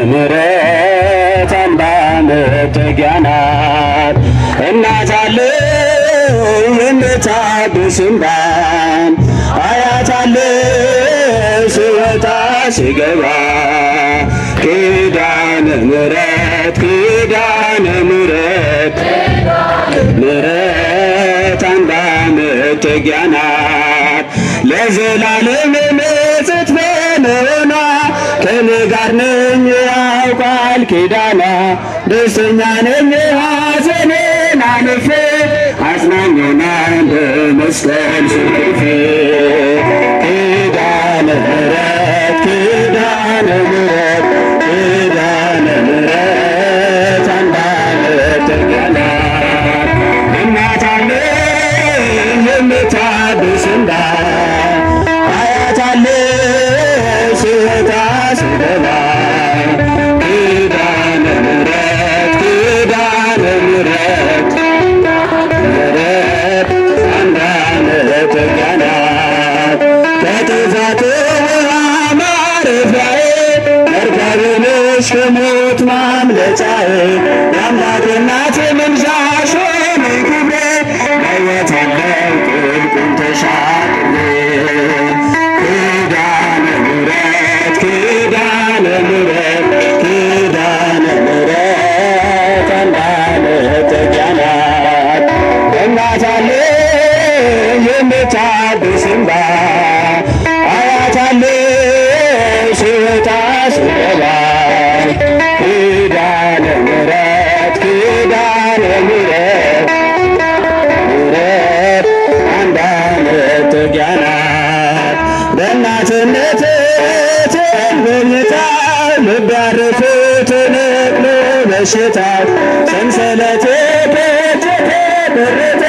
ምሕረት አምባ መጠጊያ ናት። እናት አለው የምታብስ እንባን አያት አለው ሲወጣ ሲገባ ኪዳነ ምሕረት ኪዳነ ምሕረት ምሕረት አምባ መጠጊያ ናት። ለዘላለም ንጽሕት በመሆኗ ከእኔ ጋር ነኝ ያውቃል ኪዳኗ። ደስተኛ ነኝ ሐዘኔን አልፌ አጽናኝ ሆና በመስቀል ስርፌ ኪዳነ ምሕረት ኪዳነ ምሕረት ኪዳነ ምሕረት አምባ መጠጊያ ናት። እናት አለኝ የምታብስ እንባ አያት አለኝ ሲወጣ ሲገባ ኪዳነ ምሕረት ኪዳነ ምሕረት ምሕረት አምባ መጠጊያ ናት። ከጥፋት ውኃ ማረፊያዬ መርከቤ ነሽ ከሞት ማምለጫዬ የአምላክ እናት ምልጃሽ ሆነኝ ክብሬ በሕይወት አለው ጥልቁን ተሻግሬ ኪዳነ ምሕረት ኪዳነ ምሕረት ኪዳነ ምሕረት አምባ መጠጊያ ናት። እናት አለኝ የምታብስ እንባ አያት አለኝ ሲወጣ ሲገባ ኪዳነ ምሕረት ኪዳነ ምሕረት ምሕረት አምባ መጠጊያ ናት። በእናትነት ተመኝታ ልብ ያረፈ ተነቅሎ በሽታ ሰንሰለቴ በእጅ ተቆረጠ